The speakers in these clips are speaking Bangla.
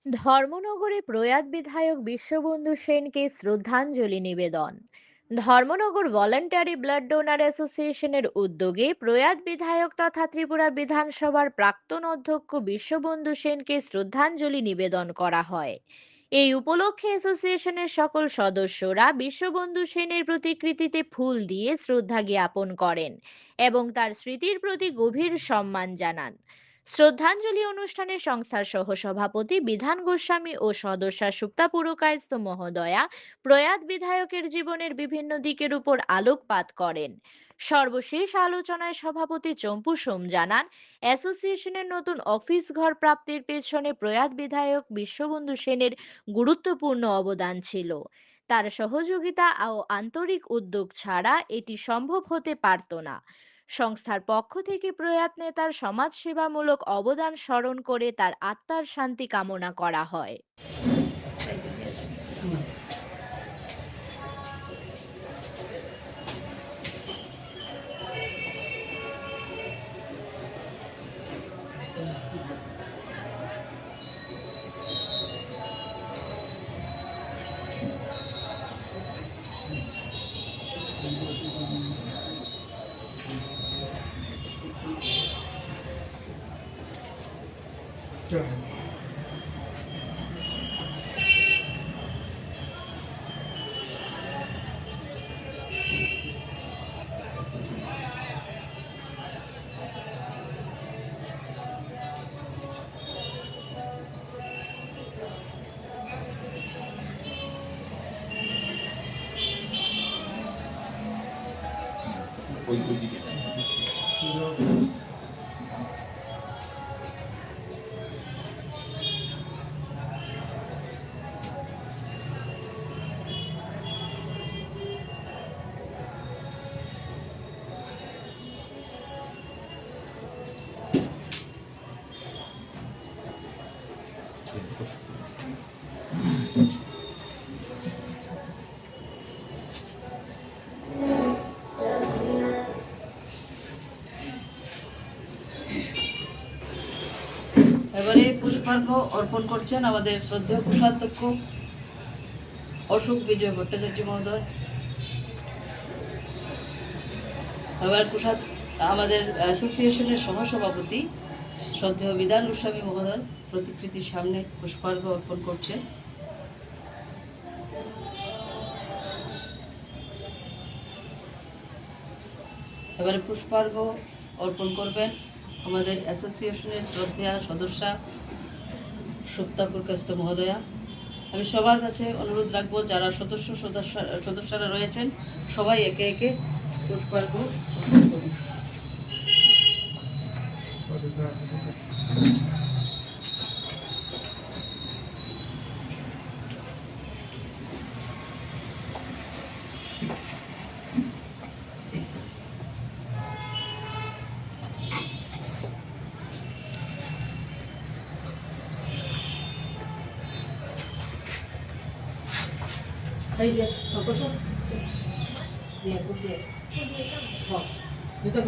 ধর্মনগরে প্রয়াত বিধায়ক বিশ্ববন্ধু সেনকে শ্রদ্ধাঞ্জলি নিবেদন। ধর্মনগর ভলান্টারি ব্লাড ডোনার অ্যাসোসিয়েশনের উদ্যোগে প্রয়াত বিধায়ক তথা ত্রিপুরা বিধানসভার প্রাক্তন অধ্যক্ষ বিশ্ববন্ধু সেনকে শ্রদ্ধাঞ্জলি নিবেদন করা হয়। এই উপলক্ষে অ্যাসোসিয়েশনের সকল সদস্যরা বিশ্ববন্ধু সেনের প্রতিকৃতিতে ফুল দিয়ে শ্রদ্ধা জ্ঞাপন করেন এবং তার স্মৃতির প্রতি গভীর সম্মান জানান। শ্রদ্ধাঞ্জলি অনুষ্ঠানে সংস্থার সহসভাপতি বিধান গোস্বামী ও সদস্যা সুক্তা পুরকায়স্থ মহোদয়া প্রয়াত বিধায়কের জীবনের বিভিন্ন দিকের উপর আলোকপাত করেন। সর্বশেষ আলোচনায় সভাপতি চম্পু সোম জানান, অ্যাসোসিয়েশনের নতুন অফিস ঘর প্রাপ্তির পেছনে প্রয়াত বিধায়ক বিশ্ববন্ধু সেনের গুরুত্বপূর্ণ অবদান ছিল। তার সহযোগিতা ও আন্তরিক উদ্যোগ ছাড়া এটি সম্ভব হতে পারত না। সংস্থার পক্ষ থেকে প্রয়াত নেতার সমাজসেবামূলক অবদান স্মরণ করে তার আত্মার শান্তি কামনা করা হয়। এবারে পুষ্পার্ঘ অর্পণ করছেন আমাদের শ্রদ্ধেয় কোষাধ্যক্ষ অশোক বিজয় ভট্টাচার্য মহোদয়। এবার আমাদের অ্যাসোসিয়েশনের সহসভাপতি শ্রদ্ধেয় বিধান গোস্বামী মহোদয় প্রতিকৃতির সামনে পুষ্পার্ঘ অর্পণ করছেন। এবারে পুষ্পার্ঘ অর্পণ করবেন আমাদের অ্যাসোসিয়েশনের শ্রদ্ধেয়া সদস্যা সুক্তা পুরকায়স্থ মহোদয়া। আমি সবার কাছে অনুরোধ রাখবো, যারা সদস্যরা রয়েছেন সবাই একে একে পুষ্পার্ঘ অর্পণ করুন। এই যে বসো, দিয়ে দিয়ে হ্যাঁ জুতো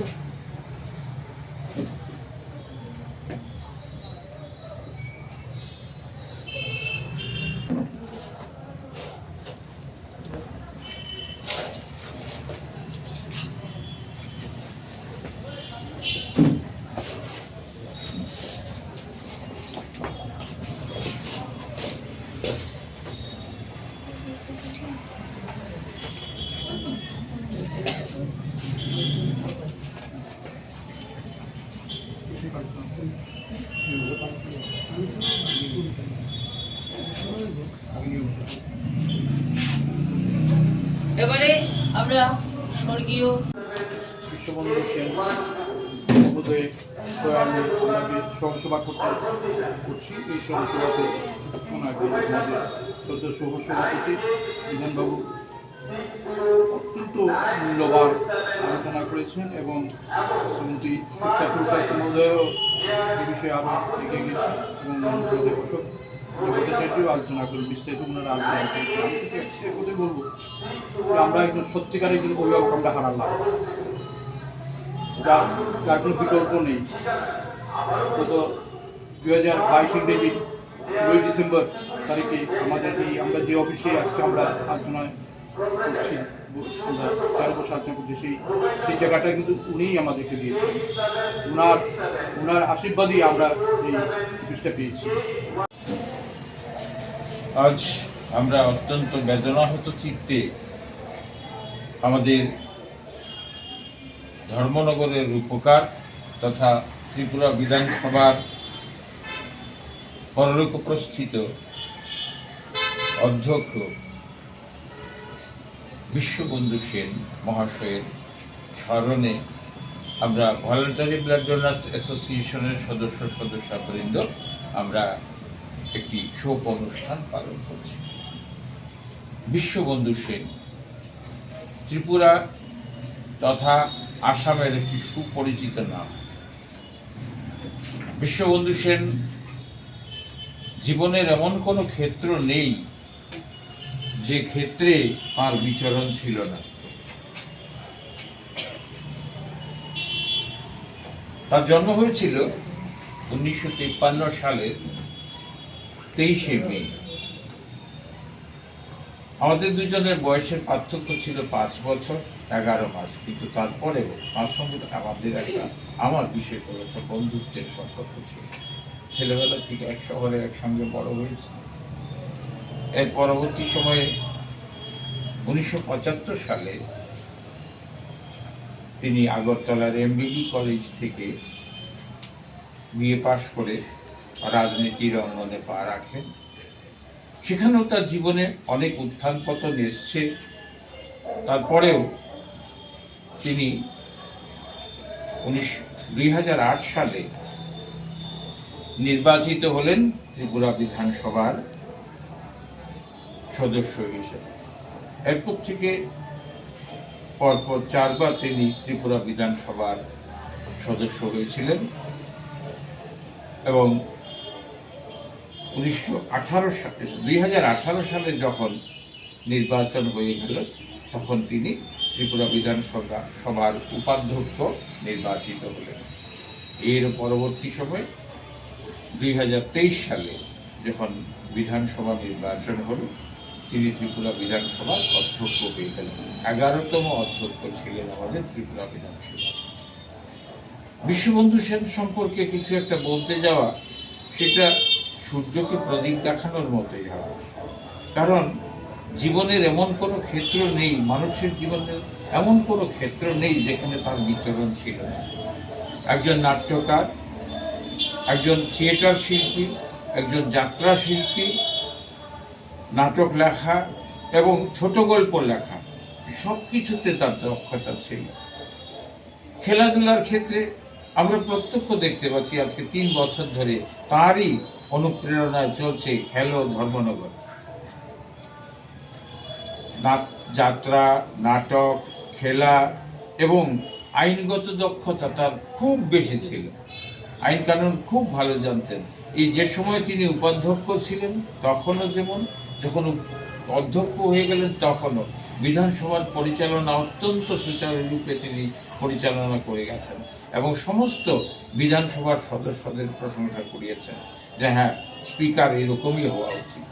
এবারে আমরা স্বর্গীয় বিশ্ববন্ধু সেন মহোদয় আমি ওনাকে সহসভা করছি। এই সহসভাতে ওনাকে আমাদের শ্রদ্ধেয় সহসভাপতি বিধানবাবু অত্যন্ত মূল্যবান আলোচনা করেছেন এবং শ্রীমতী সুক্তা পুরকায়স্থ মহোদয়ও এই বিষয়ে আরও এগিয়ে গেছেন এবং আমাদের অশোক ভট্টাচার্যও আলোচনা করেন, বিস্তারিত ওনারা আলোচনা করেছেন। আমি শুধু একটাই কথাই বলবো যে আমরা একজন সত্যিকারের একজন অভিভাবক আমরা হারালাম, যার কোনো বিকল্প নেই। গত 2022 ইংরেজি 16 ডিসেম্বর তারিখে আমরা যে অফিসে আজকে আমরা আলোচনা করছি, আমরা চার বছর আলোচনা করছি, সেই জায়গাটা কিন্তু উনিই আমাদেরকে দিয়েছেন। ওনার আশীর্বাদই আমরা এই অফিসটা পেয়েছি। আজ আমরা অত্যন্ত বেদনাহত চিত্তে আমাদের ধর্মনগরের রূপকার তথা ত্রিপুরা বিধানসভার পরলোকপ্রস্থিত অধ্যক্ষ বিশ্ববন্ধু সেন মহাশয়ের স্মরণে আমরা ভলেন্টারি ব্লাড ডোনার্স অ্যাসোসিয়েশনের সদস্যবৃন্দ আমরা একটি শোক অনুষ্ঠান পালন করছি। বিশ্ববন্ধু সেন ত্রিপুরা তথা আসামের একটি সুপরিচিত নাম। বিশ্ববন্ধু সেন জীবনের এমন কোনো ক্ষেত্র নেই যে ক্ষেত্রে তার বিচরণ ছিল না। তার জন্ম হয়েছিল 1953 সালের 23শে মে। আমাদের দুজনের বয়সের পার্থক্য ছিল 5 বছর 11 মাস, কিন্তু তারপরেও তার সঙ্গে আমাদের আমার বিশেষত বন্ধুত্বের সম্পর্ক ছিল। ছেলেবেলা থেকে এক শহরে একসঙ্গে বড় হয়েছে। এর পরবর্তী সময়ে 1975 সালে তিনি আগরতলার এমবিবি কলেজ থেকে বিএ পাশ করে রাজনীতির অঙ্গনে পা রাখেন। সেখানেও তার জীবনে অনেক উত্থান পতন এসছে। তারপরেও তিনি 2008 সালে নির্বাচিত হলেন ত্রিপুরা বিধানসভার সদস্য হিসেবে। এরপর থেকে পরপর 4 বার তিনি ত্রিপুরা বিধানসভার সদস্য হয়েছিলেন এবং 2018 সালে যখন নির্বাচন হয়ে গেল তখন তিনি ত্রিপুরা বিধানসভার উপাধ্যক্ষ নির্বাচিত হলেন। এর পরবর্তী সময় 2023 সালে যখন বিধানসভা নির্বাচন হলো তিনি ত্রিপুরা বিধানসভার অধ্যক্ষ হয়ে গেলেন। 11তম অধ্যক্ষ ছিলেন আমাদের ত্রিপুরা বিধানসভা। বিশ্ববন্ধু সেন সম্পর্কে কিছু একটা বলতে যাওয়া সেটা সূর্যকে প্রদীপ দেখানোর মতোই হবে। কারণ জীবনের এমন কোনো ক্ষেত্র নেই, মানুষের জীবনের এমন কোনো ক্ষেত্র নেই যেখানে তার বিচরণ ছিল না। একজন নাট্যকার, একজন থিয়েটার শিল্পী, একজন যাত্রা শিল্পী, নাটক লেখা এবং ছোট গল্প লেখা, সব কিছুতে তার দক্ষতা ছিল। খেলাধুলার ক্ষেত্রে আমরা প্রত্যক্ষ দেখতে পাচ্ছি আজকে 3 বছর ধরে তারই অনুপ্রেরণায় চলছে খেলো ধর্মনগর। যাত্রা, নাটক, খেলা এবং আইনগত দক্ষতা তার খুব বেশি ছিল। আইন কানুন খুব ভালো জানতেন। এই যে সময় তিনি উপাধ্যক্ষ ছিলেন তখনও যেমন, যখন অধ্যক্ষ হয়ে গেলেন তখনও বিধানসভার পরিচালনা অত্যন্ত সুচারুরূপে তিনি পরিচালনা করে গেছেন এবং সমস্ত বিধানসভার সদস্যদের প্রশংসা করিয়েছেন যে হ্যাঁ, স্পিকার এরকমই হওয়া উচিত।